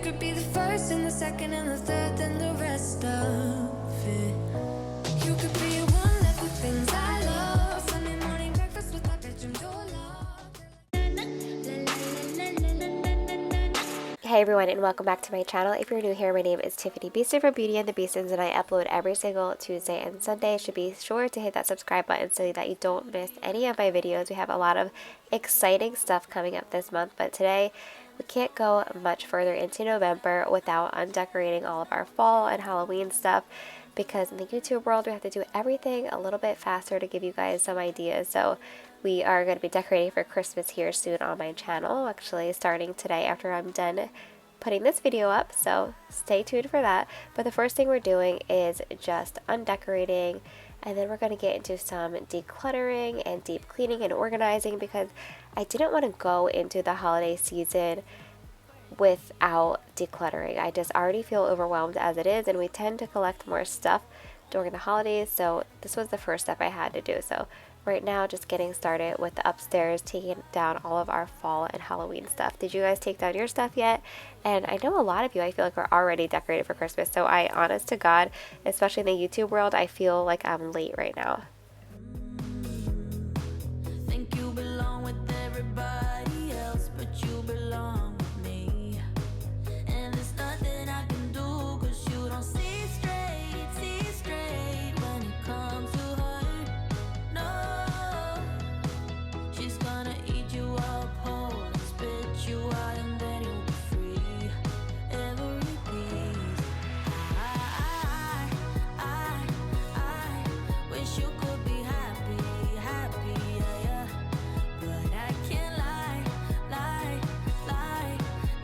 could be the first and the second and the third and the rest of it. You could be one left with things I love. Sunday morning breakfast with my bedroom door locked. Hey everyone, and welcome back to my channel. If you're new here, my name is Tiffani Beaston from Beauty and the Beastons, and I upload every single Tuesday and Sunday. So be sure to hit that subscribe button so that you don't miss any of my videos. We have a lot of exciting stuff coming up this month, but today we can't go much further into November without undecorating all of our fall and Halloween stuff, because in the YouTube world we have to do everything a little bit faster to give you guys some ideas. So we are going to be decorating for Christmas here soon on my channel, actually starting today after I'm done putting this video up, so stay tuned for that. But the first thing we're doing is just undecorating, and then we're going to get into some decluttering and deep cleaning and organizing, because I didn't want to go into the holiday season without decluttering. I just already feel overwhelmed as it is, and we tend to collect more stuff during the holidays, so this was the first step I had to do. So right now, just getting started with the upstairs, taking down all of our fall and Halloween stuff. Did you guys take down your stuff yet? And I know a lot of you, I feel like, are already decorated for Christmas, so honest to God, especially in the YouTube world, I feel like I'm late right now. Think you belong with everybody else, but you belong with me. And there's nothing I can do, 'cause you don't see straight when it comes to her. No, she's gonna eat you up whole and spit you out, and then you'll be free. Every piece. I wish you could be happy, yeah, yeah. But I can't lie.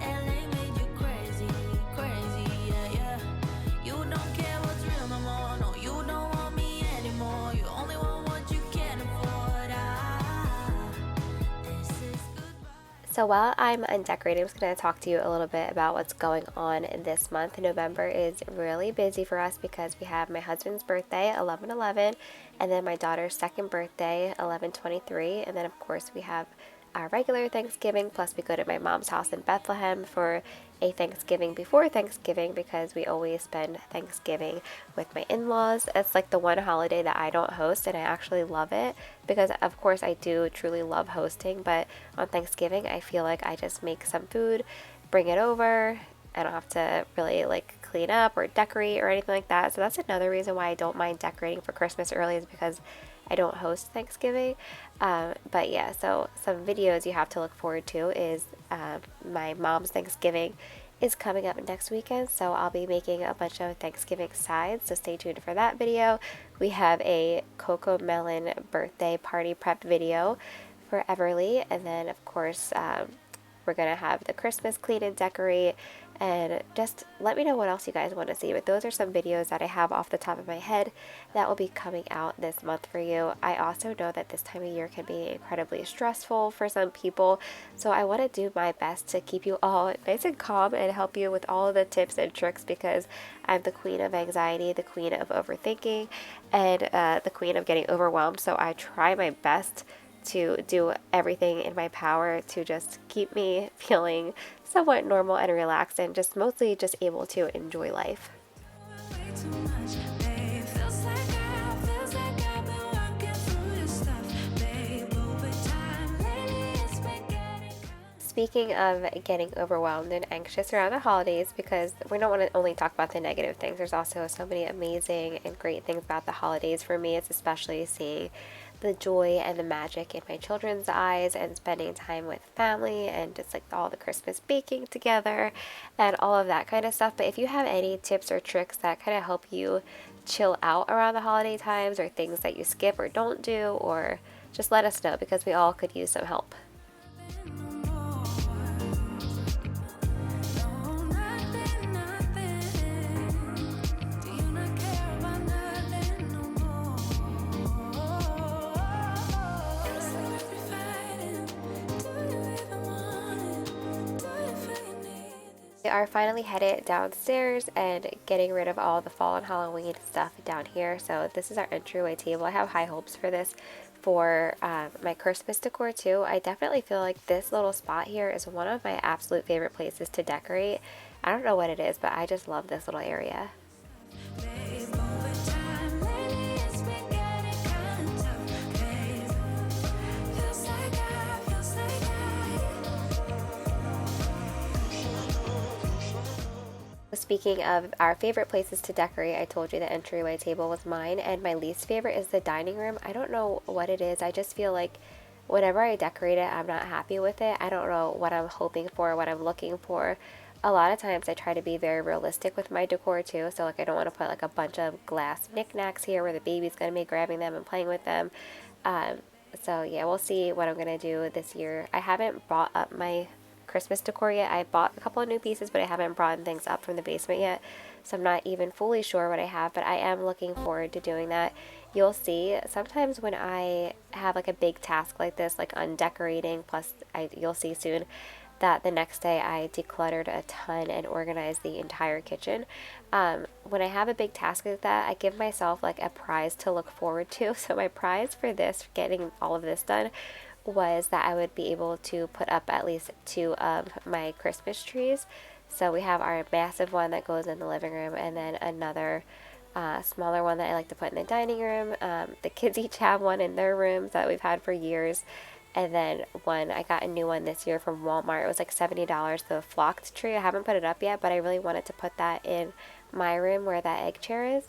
LA made you crazy, yeah, yeah. You don't care what's real no more. No, you don't want me anymore. You only want what you can afford. This is goodbye. So while I'm undecorating, I'm just going to talk to you a little bit about what's going on in this month. November is really busy for us because we have my husband's birthday, 11/11, and then my daughter's second birthday, 11/23, and then of course we have our regular Thanksgiving, plus we go to my mom's house in Bethlehem for a Thanksgiving before Thanksgiving, because we always spend Thanksgiving with my in-laws. It's like the one holiday that I don't host, and I actually love it, because of course I do truly love hosting, but on Thanksgiving I feel like I just make some food, bring it over. I don't have to really like clean up or decorate or anything like that. So that's another reason why I don't mind decorating for Christmas early, is because I don't host Thanksgiving. But yeah, so some videos you have to look forward to is my mom's Thanksgiving is coming up next weekend, so I'll be making a bunch of Thanksgiving sides, so stay tuned for that video. We have a cocoa melon birthday party prep video for Everly, and then of course we're gonna have the Christmas clean and decorate, and just let me know what else you guys want to see. But those are some videos that I have off the top of my head that will be coming out this month for you. I also know that this time of year can be incredibly stressful for some people, so I want to do my best to keep you all nice and calm and help you with all of the tips and tricks, because I'm the queen of anxiety, the queen of overthinking, and the queen of getting overwhelmed. So I try my best to do everything in my power to just keep me feeling somewhat normal and relaxed, and just mostly just able to enjoy life. Way too much, babe. Feels like I've been working through your stuff, babe. Over time, lately it's been getting. Speaking of getting overwhelmed and anxious around the holidays, because we don't want to only talk about the negative things, there's also so many amazing and great things about the holidays. For me, it's especially seeing the joy and the magic in my children's eyes, and spending time with family, and just like all the Christmas baking together and all of that kind of stuff. But if you have any tips or tricks that kind of help you chill out around the holiday times, or things that you skip or don't do, or just let us know, because we all could use some help. We are finally headed downstairs and getting rid of all the fall and Halloween stuff down here. So this is our entryway table. I have high hopes for this for my Christmas decor too. I definitely feel like this little spot here is one of my absolute favorite places to decorate. I don't know what it is, but I just love this little area. Speaking of our favorite places to decorate, I told you the entryway table was mine, and my least favorite is the dining room. I don't know what it is. I just feel like whenever I decorate it, I'm not happy with it. I don't know what I'm hoping for, what I'm looking for. A lot of times I try to be very realistic with my decor too. So like I don't want to put like a bunch of glass knickknacks here where the baby's going to be grabbing them and playing with them. Um, so yeah, we'll see what I'm going to do this year. I haven't brought up my Christmas decor yet. I bought a couple of new pieces, but I haven't brought things up from the basement yet. So I'm not even fully sure what I have, but I am looking forward to doing that. You'll see sometimes when I have like a big task like this, like undecorating, plus you'll see soon that the next day I decluttered a ton and organized the entire kitchen. When I have a big task like that, I give myself like a prize to look forward to. So my prize for this, getting all of this done, was that I would be able to put up at least 2 of my Christmas trees. So we have our massive one that goes in the living room, and then another smaller one that I like to put in the dining room. The kids each have one in their rooms that we've had for years. And then I got a new one this year from Walmart. It was like $70, the flocked tree. I haven't put it up yet, but I really wanted to put that in my room where that egg chair is.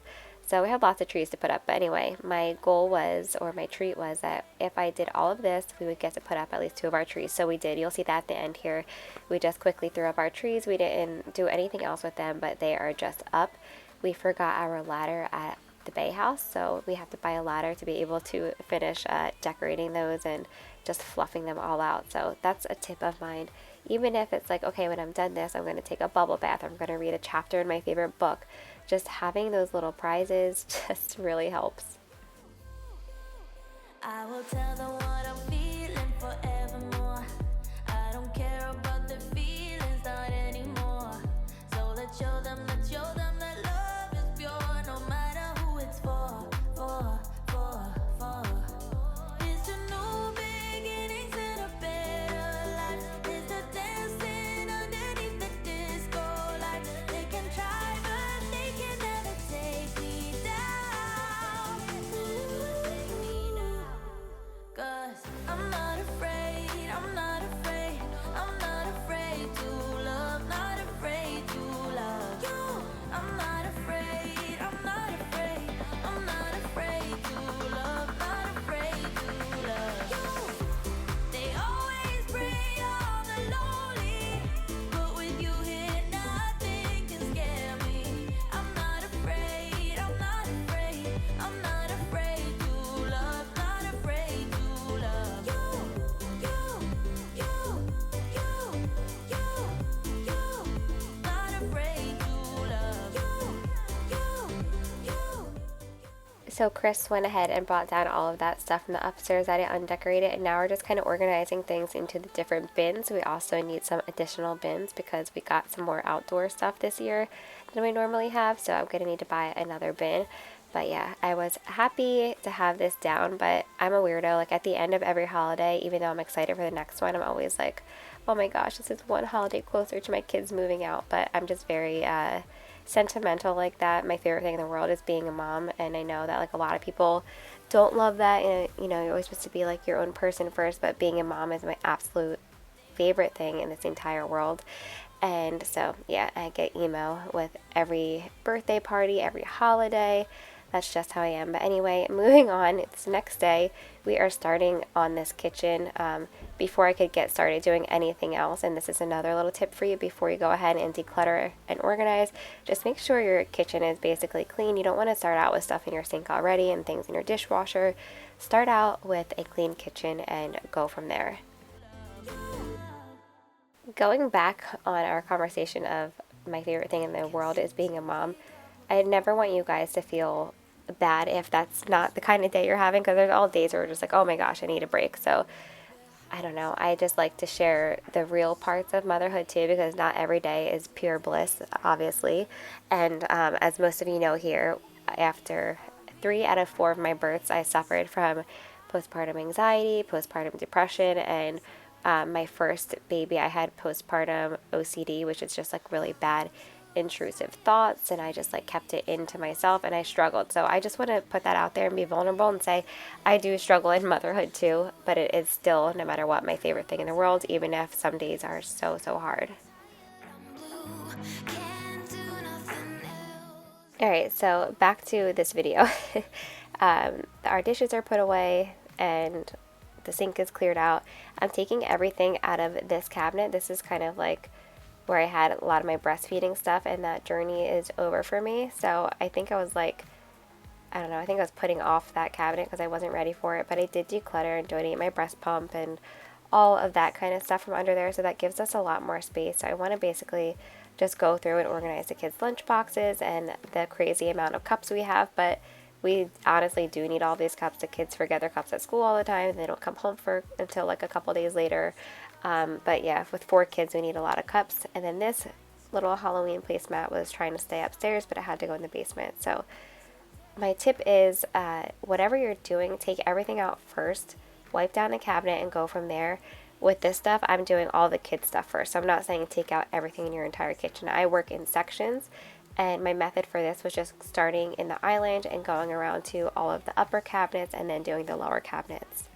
So we have lots of trees to put up. But anyway, my goal was, or my treat was, that if I did all of this, we would get to put up at least 2 of our trees. So we did. You'll see that at the end here. We just quickly threw up our trees. We didn't do anything else with them, but they are just up. We forgot our ladder at the Bay House, so we have to buy a ladder to be able to finish decorating those and just fluffing them all out. So that's a tip of mine. Even if it's like, okay, when I'm done this, I'm going to take a bubble bath, I'm going to read a chapter in my favorite book. Just having those little prizes just really helps. I will tell them what I'm feeling forevermore. I don't care about the feelings not anymore. So let's show them that love is pure, no matter who it's for. It's a new beginnings and a better life. It's the dancing underneath the disco light. They can try, but they can never take me down. Cause I'm not afraid, I'm not afraid, I'm not afraid to love, not afraid to love you. I'm not afraid, I'm not afraid, I'm not afraid to love, not afraid to love you. They always bring all the lonely, but with you here nothing can scare me. I'm not afraid, I'm not afraid, I'm not afraid to love, not afraid to love you. Not afraid to love you. So Chris went ahead and brought down all of that stuff from the upstairs that I undecorated, and now we're just kind of organizing things into the different bins. We also need some additional bins because we got some more outdoor stuff this year than we normally have, so I'm going to need to buy another bin. But yeah, I was happy to have this down, but I'm a weirdo. Like at the end of every holiday, even though I'm excited for the next one, I'm always like, oh my gosh, this is one holiday closer to my kids moving out. But I'm just very sentimental like that. My favorite thing in the world is being a mom, and I know that like a lot of people don't love that, and you know, you're always supposed to be like your own person first, but being a mom is my absolute favorite thing in this entire world. And so yeah, I get emo with every birthday party, every holiday. That's just how I am. But anyway, moving on, it's the next day. We are starting on this kitchen before I could get started doing anything else. And this is another little tip for you before you go ahead and declutter and organize. Just make sure your kitchen is basically clean. You don't want to start out with stuff in your sink already and things in your dishwasher. Start out with a clean kitchen and go from there. Going back on our conversation of my favorite thing in the world is being a mom, I never want you guys to feel bad if that's not the kind of day you're having, because there's all days where we're just like, oh my gosh, I need a break. So I don't know, I just like to share the real parts of motherhood too, because not every day is pure bliss, obviously. And as most of you know here, after 3 out of 4 of my births, I suffered from postpartum anxiety, postpartum depression, and my first baby, I had postpartum OCD, which is just like really bad intrusive thoughts, and I just like kept it into myself and I struggled. So I just want to put that out there and be vulnerable and say I do struggle in motherhood too, but it is still, no matter what, my favorite thing in the world, even if some days are so hard. Alright, so back to this video. Our dishes are put away and the sink is cleared out. I'm taking everything out of this cabinet. This is kind of like where I had a lot of my breastfeeding stuff, and that journey is over for me. So I think I was like, I don't know, I think I was putting off that cabinet because I wasn't ready for it, but I did declutter and donate my breast pump and all of that kind of stuff from under there, so that gives us a lot more space. So I want to basically just go through and organize the kids' lunch boxes and the crazy amount of cups we have, but we honestly do need all these cups. The kids forget their cups at school all the time, and they don't come home until like a couple days later. But yeah, with 4 kids, we need a lot of cups. And then this little Halloween placemat was trying to stay upstairs, but it had to go in the basement. So my tip is, whatever you're doing, take everything out first, wipe down the cabinet, and go from there. With this stuff, I'm doing all the kids stuff first. So I'm not saying take out everything in your entire kitchen. I work in sections, and my method for this was just starting in the island and going around to all of the upper cabinets and then doing the lower cabinets.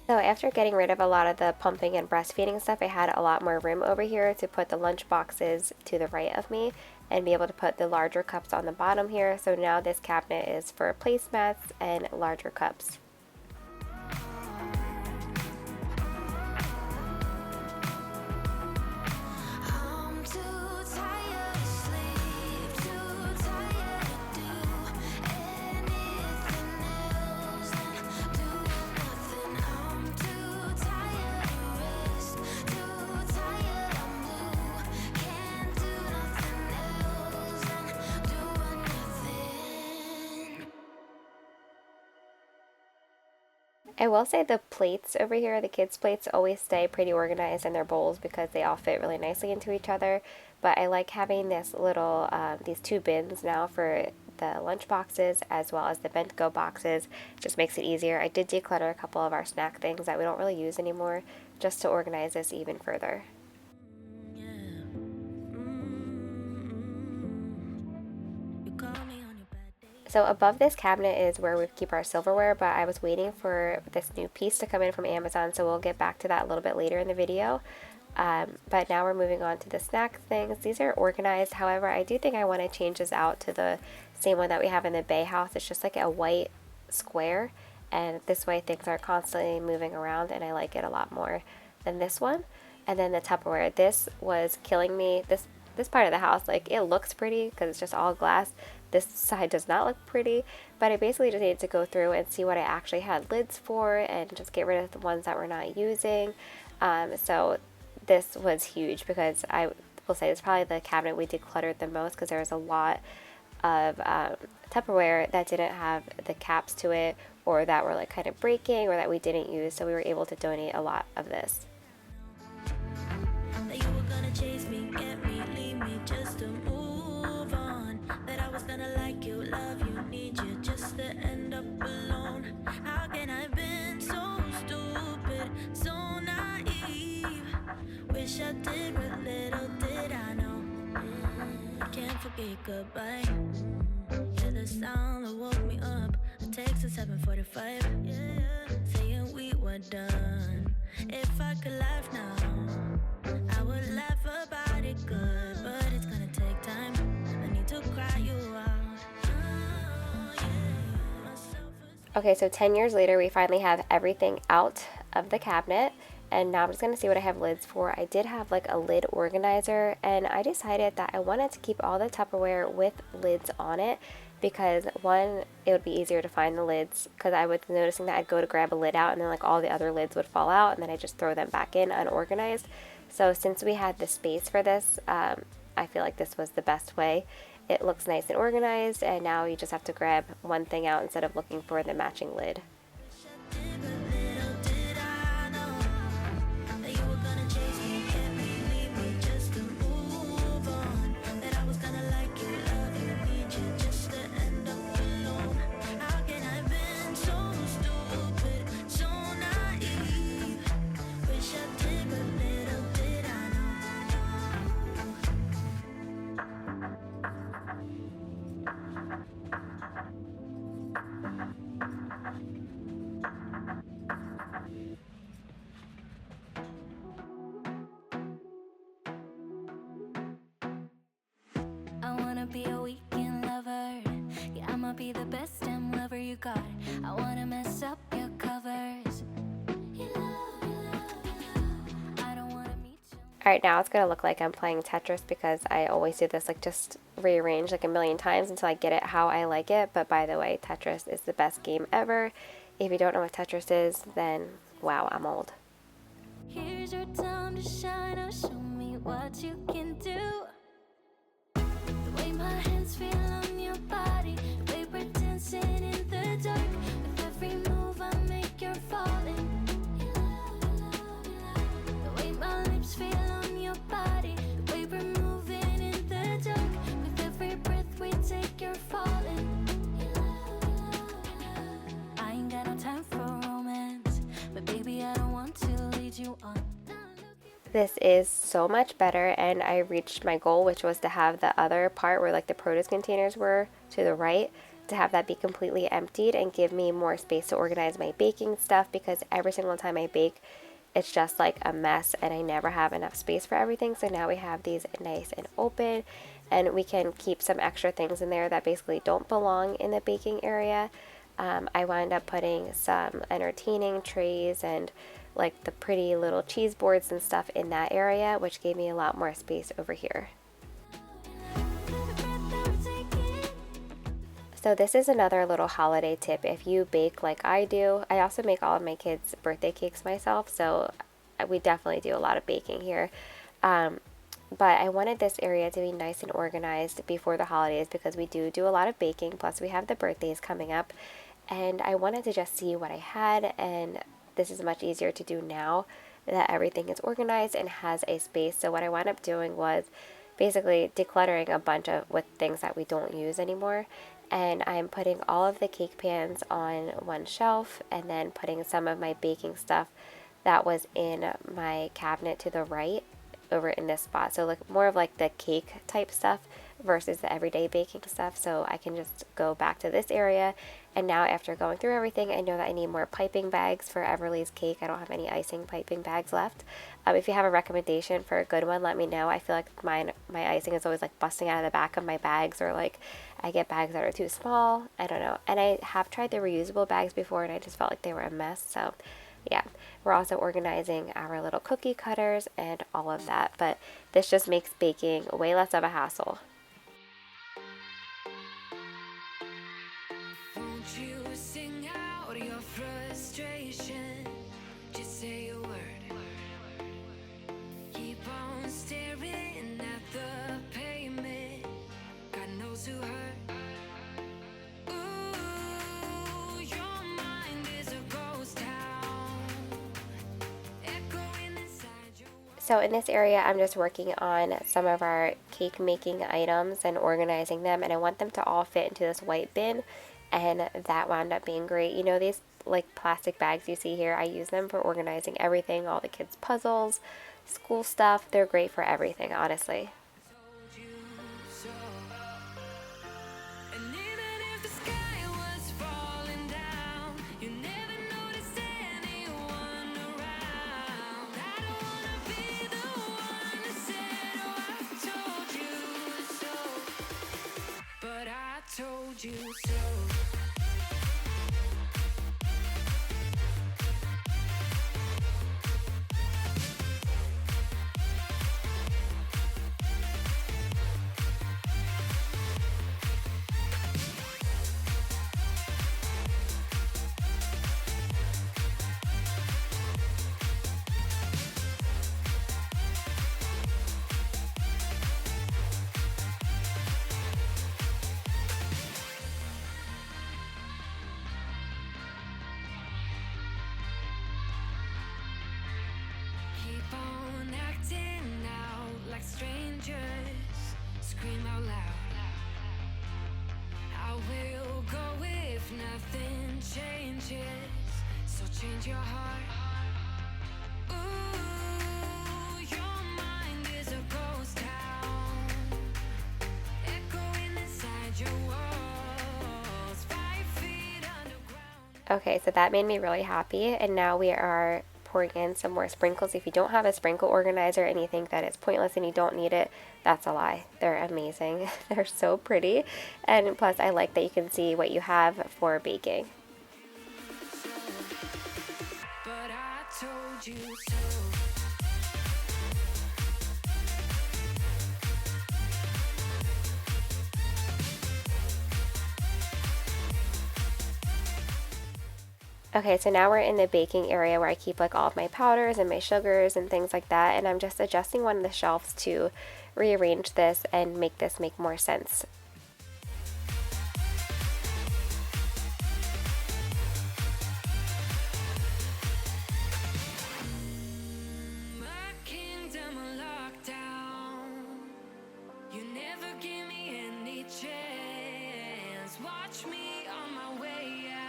So after getting rid of a lot of the pumping and breastfeeding stuff, I had a lot more room over here to put the lunch boxes to the right of me and be able to put the larger cups on the bottom here. So now this cabinet is for placemats and larger cups. I will say the plates over here, the kids' plates, always stay pretty organized in their bowls because they all fit really nicely into each other. But I like having this little, these 2 bins now for the lunch boxes as well as the bento boxes. Just makes it easier. I did declutter a couple of our snack things that we don't really use anymore just to organize this even further. So above this cabinet is where we keep our silverware, but I was waiting for this new piece to come in from Amazon, so we'll get back to that a little bit later in the video. But now we're moving on to the snack things. These are organized. However, I do think I want to change this out to the same one that we have in the Bay house. It's just like a white square, and this way things are constantly moving around, and I like it a lot more than this one. And then the Tupperware. This was killing me. This part of the house, like, it looks pretty because it's just all glass. This side does not look pretty, but I basically just needed to go through and see what I actually had lids for and just get rid of the ones that we're not using. So this was huge because I will say it's probably the cabinet we decluttered the most because there was a lot of Tupperware that didn't have the caps to it, or that were like kind of breaking, or that we didn't use, so we were able to donate a lot of this. Wish I did, but little did I know. Can't forget goodbye. Yeah, the sound that woke me up. A text at 7:45. Yeah, saying we were done. If I could laugh now, I would laugh about it good, but it's gonna take time. I need to cry you out. Oh, yeah. Okay, so 10 years later, we finally have everything out of the cabinet. And now I'm just going to see what I have lids for. I did have like a lid organizer, and I decided that I wanted to keep all the Tupperware with lids on it because, one, it would be easier to find the lids, because I was noticing that I'd go to grab a lid out and then like all the other lids would fall out, and then I just throw them back in unorganized. So since we had the space for this, I feel like this was the best way. It looks nice and organized, and now you just have to grab one thing out instead of looking for the matching lid. wanna be a weekend lover. Yeah, I'ma be the best damn lover you got. I wanna mess up your covers. I don't wanna meet you. Alright, now it's gonna look like I'm playing Tetris because I always do this, like just rearrange like a million times until I get it how I like it. But by the way, Tetris is the best game ever. If you don't know what Tetris is, then wow, I'm old. Here's your time to shine. Now show me what you can do. The way my hands feel on your body, the way we're dancing in the dark. With every move I make, you're falling. The way my lips feel on your body, the way we're moving in the dark. With every breath we take, you're falling. I ain't got no time for romance, but baby, I don't want to lead you on. This is so much better, and I reached my goal, which was to have the other part where like the produce containers were to the right, to have that be completely emptied and give me more space to organize my baking stuff, because every single time I bake it's just like a mess and I never have enough space for everything. So now we have these nice and open, and we can keep some extra things in there that basically don't belong in the baking area. I wound up putting some entertaining trays and like the pretty little cheese boards and stuff in that area, which gave me a lot more space over here. So this is another little holiday tip. If you bake like I do, I also make all of my kids' birthday cakes myself, so we definitely do a lot of baking here. But I wanted this area to be nice and organized before the holidays because we do a lot of baking, plus we have the birthdays coming up, and I wanted to just see what I had, and this is much easier to do now that everything is organized and has a space. So what I wound up doing was basically decluttering a bunch of with things that we don't use anymore, and I'm putting all of the cake pans on one shelf and then putting some of my baking stuff that was in my cabinet to the right over in this spot. So like more of like the cake type stuff versus the everyday baking stuff. So I can just go back to this area, and now after going through everything, I know that I need more piping bags for Everly's cake. I don't have any icing piping bags left. If you have a recommendation for a good one, let me know. I feel like my icing is always like busting out of the back of my bags, or like I get bags that are too small. I don't know. And I have tried the reusable bags before and I just felt like they were a mess. So yeah, we're also organizing our little cookie cutters and all of that, but this just makes baking way less of a hassle. Won't you sing out your frustration? Just say a word. Keep on staring at the pavement. God knows who hurt. Ooh, your mind is a ghost town, echoing inside your world. So in this area, I'm just working on some of our cake making items and organizing them, and I want them to all fit into this white bin, and that wound up being great. You know, these like plastic bags you see here, I use them for organizing everything, all the kids' puzzles, school stuff. They're great for everything, honestly. Told you so. And even if the sky was falling down, you never noticed anyone around. I don't wanna be the one that said, oh, I told you so, but I told you so. Keep on acting out like strangers. Scream out loud. I will go if nothing changes. So change your heart. Ooh, your mind is a ghost town, echoing inside your walls, 5 feet underground. Okay, so that made me really happy, and now we are pouring in some more sprinkles. If you don't have a sprinkle organizer and you think that it's pointless and you don't need it, that's a lie. They're amazing. They're so pretty. And plus, I like that you can see what you have for baking. But I told you so. Okay, so now we're in the baking area where I keep like all of my powders and my sugars and things like that, and I'm just adjusting one of the shelves to rearrange this and make this make more sense. My kingdom locked down. You never give me any chance. Watch me on my way out.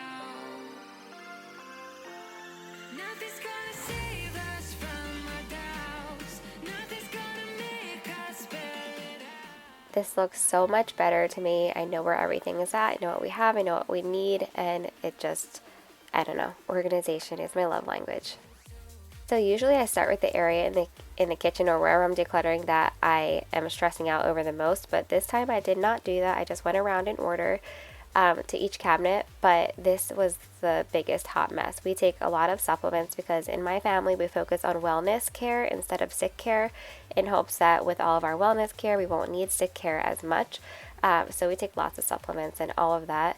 Nothing's gonna save us from our doubts. Nothing's gonna make us spell it out. This looks so much better to me. I know where everything is at. I know what we have. I know what we need. And it just, I don't know. Organization is my love language. So usually I start with the area in the kitchen or wherever I'm decluttering that I am stressing out over the most. But this time I did not do that. I just went around in order to each cabinet. But this was the biggest hot mess. We take a lot of supplements because in my family we focus on wellness care instead of sick care, in hopes that with all of our wellness care we won't need sick care as much. So we take lots of supplements and all of that.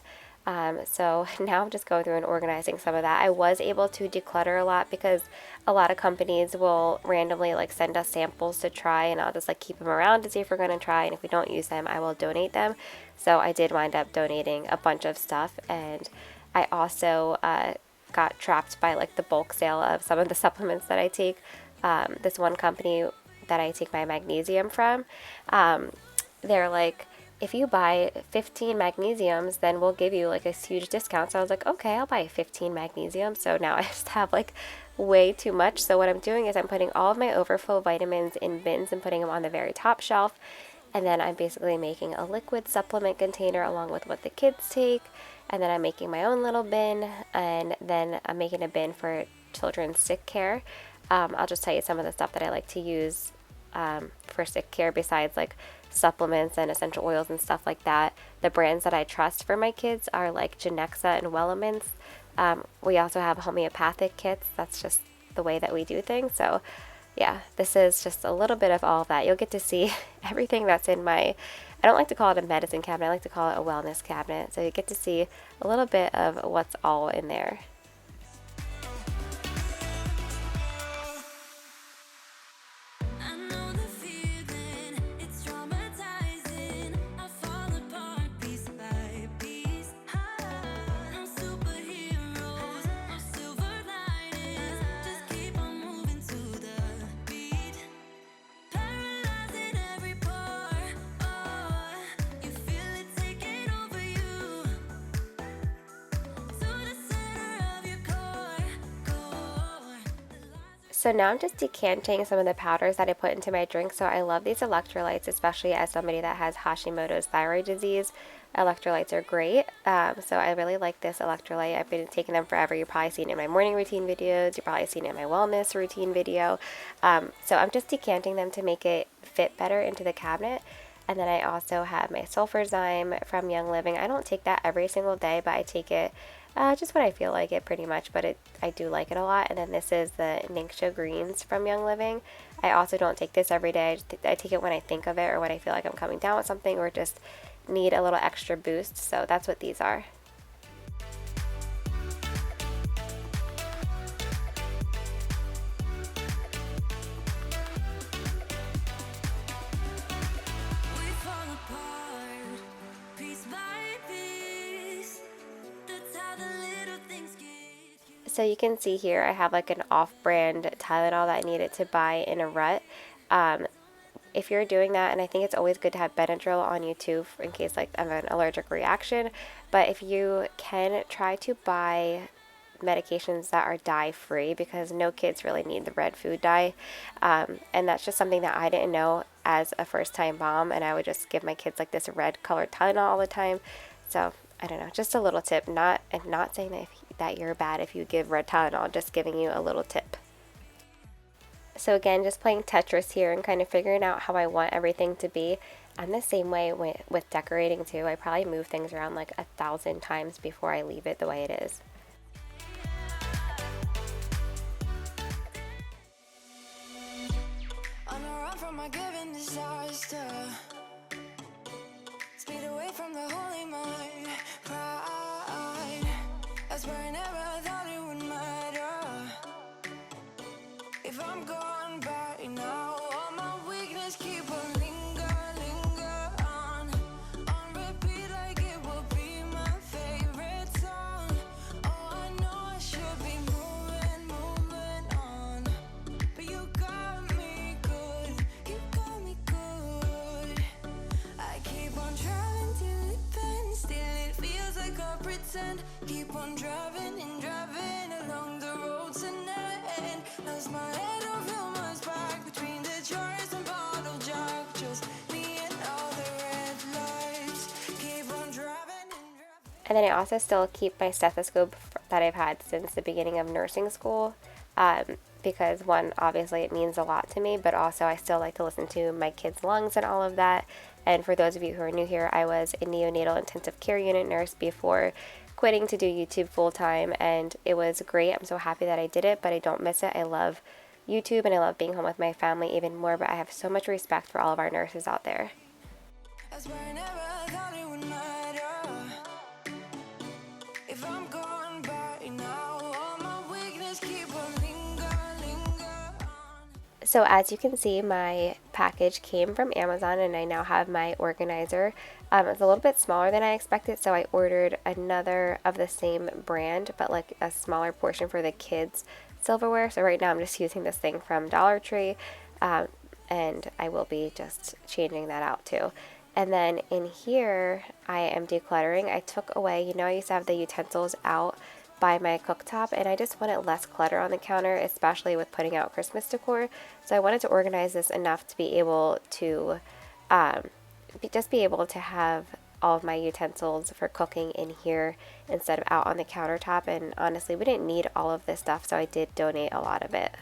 So now I'm just going through and organizing some of that. I was able to declutter a lot because a lot of companies will randomly like send us samples to try, and I'll just like keep them around to see if we're going to try, and if we don't use them I will donate them. So I did wind up donating a bunch of stuff, and I also got trapped by like the bulk sale of some of the supplements that I take. This one company that I take my magnesium from, they're like, if you buy 15 magnesiums, then we'll give you like a huge discount. So I was like, okay, I'll buy 15 magnesium. So now I just have like way too much. So what I'm doing is I'm putting all of my overflow vitamins in bins and putting them on the very top shelf. And then I'm basically making a liquid supplement container along with what the kids take. And then I'm making my own little bin. And then I'm making a bin for children's sick care. I'll just tell you some of the stuff that I like to use for sick care besides like supplements and essential oils and stuff like that. The brands that I trust for my kids are like Genexa and Wellamins. We also have homeopathic kits. That's just the way that we do things. So yeah, this is just a little bit of all of that. You'll get to see everything that's in my, I don't like to call it a medicine cabinet, I like to call it a wellness cabinet. So you get to see a little bit of what's all in there. I know the feeling, it's traumatizing. I fall apart piece by piece. No superheroes, no silver linings. Just keep on moving to the beat. Paralyzing every pore. Oh, you feel it taking over you. To the center of your core. So now I'm just decanting some of the powders that I put into my drink. So I love these electrolytes, especially as somebody that has Hashimoto's thyroid disease. Electrolytes are great. So I really like this electrolyte. I've been taking them forever. You've probably seen it in my morning routine videos. You've probably seen it in my wellness routine video. So I'm just decanting them to make it fit better into the cabinet. And then I also have my sulfur zyme from Young Living. I don't take that every single day, but I take it just when I feel like it pretty much, but I do like it a lot. And then this is the Ningxia Greens from Young Living. I also don't take this every day. I take it when I think of it or when I feel like I'm coming down with something or just need a little extra boost. So that's what these are. We fall apart, piece by piece. That's how the little things get. So you can see here I have like an off-brand Tylenol that I needed to buy in a rut. If you're doing that, and I think it's always good to have Benadryl on you too in case like of an allergic reaction, but if you can, try to buy medications that are dye free because no kids really need the red food dye, and that's just something that I didn't know as a first-time mom, and I would just give my kids like this red colored Tylenol all the time. So I don't know, just a little tip. Not saying that you're bad if you give red Tylenol, just giving you a little tip. So again, just playing Tetris here and kind of figuring out how I want everything to be. I'm the same way with decorating too. I probably move things around like 1,000 times before I leave it the way it is. On a run from my given disaster, speed away from the holy mind, pride. That's where I never thought it would matter. If I'm gone by now, all my weakness keep on linger on repeat like it will be my favorite song. Oh, I know I should be moving on, but you got me good, you got me good. I keep on driving till it bends, still it feels like I pretend. Keep on driving and driving along the road tonight. Lost my head over my back between the jars and bottle jack. Just me and all the red lights. Keep on driving and driving. And then I also still keep my stethoscope that I've had since the beginning of nursing school, because one, obviously it means a lot to me, but also I still like to listen to my kids' lungs and all of that. And for those of you who are new here, I was a neonatal intensive care unit nurse before quitting to do YouTube full time, and it was great. I'm so happy that I did it, but I don't miss it. I love YouTube and I love being home with my family even more, but I have so much respect for all of our nurses out there. That's where I never thought it would matter. If I'm gone by now, all my weakness keep on linger on. So as you can see, my package came from Amazon and I now have my organizer. It's a little bit smaller than I expected, so I ordered another of the same brand, but like a smaller portion for the kids' silverware. So right now I'm just using this thing from Dollar Tree, and I will be just changing that out too. And then in here, I am decluttering. I took away, you know, I used to have the utensils out by my cooktop, and I just wanted less clutter on the counter, especially with putting out Christmas decor. So I wanted to organize this enough to be able to just be able to have all of my utensils for cooking in here instead of out on the countertop. And honestly, we didn't need all of this stuff, so I did donate a lot of it.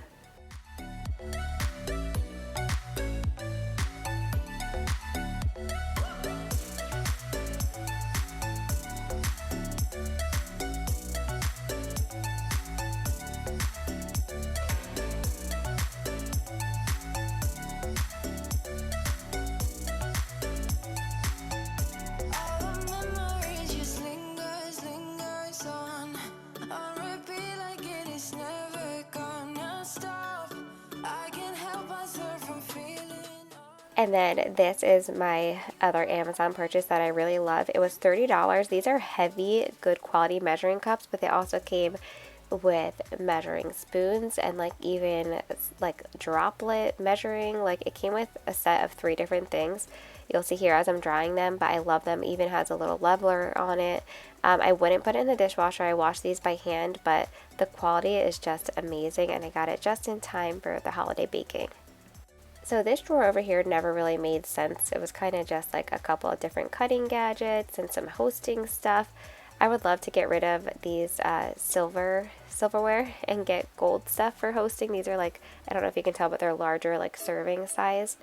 All the memories just lingers on repeat like it is never gonna stop. I can't help myself from feeling. And then this is my other Amazon purchase that I really love. It was $30. These are heavy, good quality measuring cups, but they also came with measuring spoons and like even like droplet measuring. Like it came with a set of 3 different things. You'll see here as I'm drying them, but I love them. Even has a little leveler on it. I wouldn't put it in the dishwasher. I wash these by hand, but the quality is just amazing, and I got it just in time for the holiday baking. So this drawer over here never really made sense. It was kind of just like a couple of different cutting gadgets and some hosting stuff. I would love to get rid of these silverware and get gold stuff for hosting. These are like, I don't know if you can tell, but they're larger, like serving size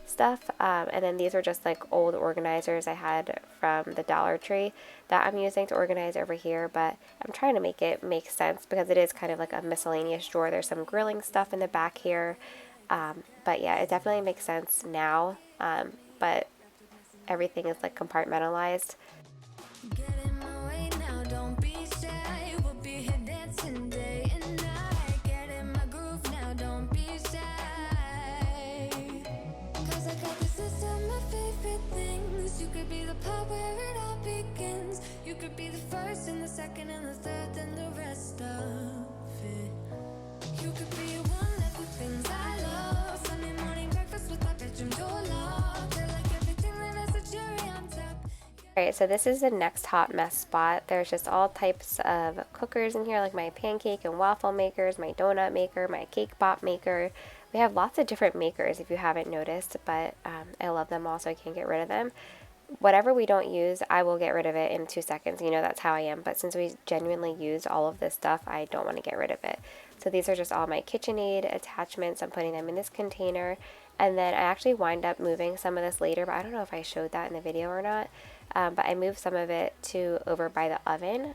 stuff. And then these are just like old organizers I had from the Dollar Tree that I'm using to organize over here, but I'm trying to make it make sense because it is kind of like a miscellaneous drawer. There's some grilling stuff in the back here. But yeah, it definitely makes sense now, but everything is like compartmentalized. Get in my way now, don't be shy. We'll be here dancing day and night. Get in my groove now, don't be shy. 'Cause I got this list of my favorite things. You could be the part where it all begins. You could be the first and the second and the third and the rest of it. You could be one of the things I love. Sunday morning breakfast with my bedroom door locked. I like everything that has a cherry on top. Alright, so this is the next hot mess spot. There's just all types of cookers in here, like my pancake and waffle makers, my donut maker, my cake pop maker. We have lots of different makers if you haven't noticed, but I love them all, so I can't get rid of them. Whatever we don't use, I will get rid of it in 2 seconds. You know, that's how I am. But since we genuinely use all of this stuff, I don't want to get rid of it. So these are just all my KitchenAid attachments. I'm putting them in this container. And then I actually wind up moving some of this later, but I don't know if I showed that in the video or not. But I moved some of it to over by the oven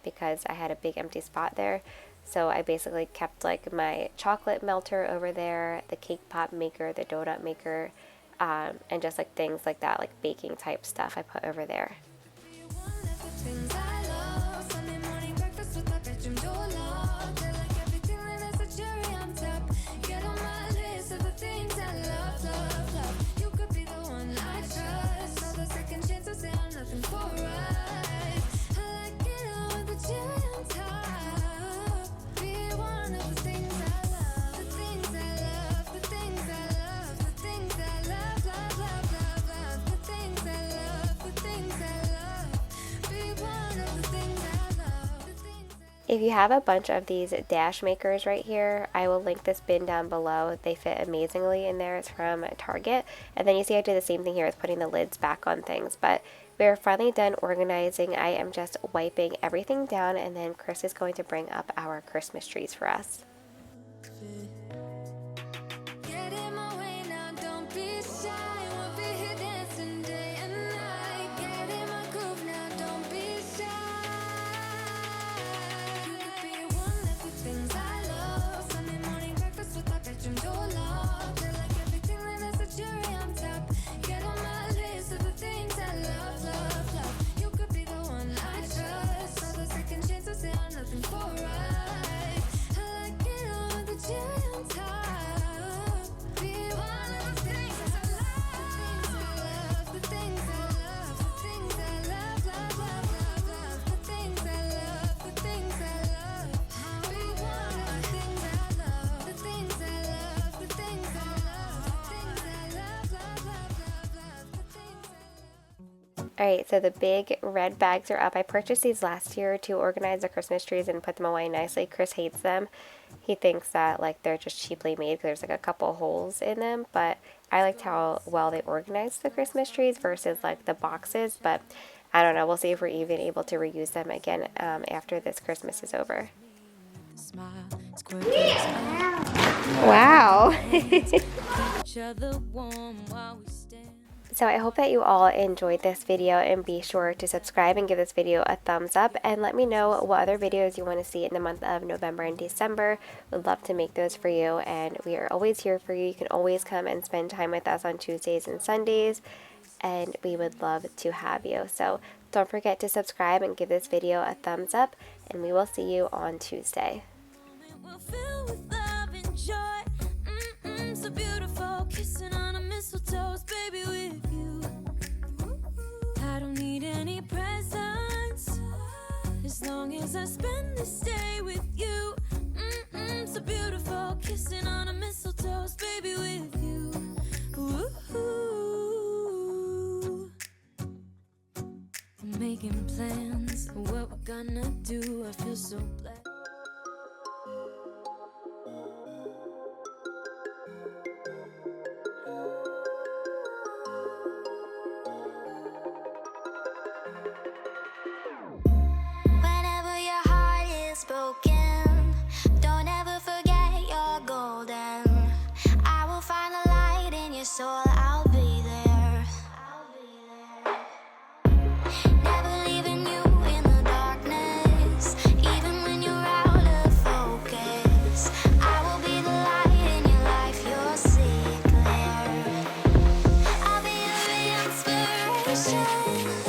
because I had a big empty spot there. So I basically kept like my chocolate melter over there, the cake pop maker, the donut maker, and just like things like that, like baking type stuff I put over there. If you have a bunch of these dash makers right here, I will link this bin down below. They fit amazingly in there. It's from Target. And then you see I did the same thing here with putting the lids back on things. But we're finally done organizing. I am just wiping everything down, and then Chris is going to bring up our Christmas trees for us. Alright, so the big red bags are up. I purchased these last year to organize the Christmas trees and put them away nicely. Chris hates them. He thinks that like they're just cheaply made because there's like a couple holes in them, but I liked how well they organized the Christmas trees versus like the boxes, but I don't know. We'll see if we're even able to reuse them again after this Christmas is over. Wow. So I hope that you all enjoyed this video, and be sure to subscribe and give this video a thumbs up, and let me know what other videos you want to see in the month of November and December. We'd love to make those for you, and we are always here for you. You can always come and spend time with us on Tuesdays and Sundays, and we would love to have you. So don't forget to subscribe and give this video a thumbs up, and we will see you on Tuesday. So beautiful, kissing on a mistletoe, baby, with you. I don't need any presents as long as I spend this day with you. So beautiful, kissing on a mistletoe, baby, with you. Ooh. I'm making plans for what we're gonna do. I feel so blessed. Broken, don't ever forget you're golden. I will find a light in your soul. I'll be there. Never leaving you in the darkness, even when you're out of focus. I will be the light in your life. You'll see it clear. I'll be your inspiration.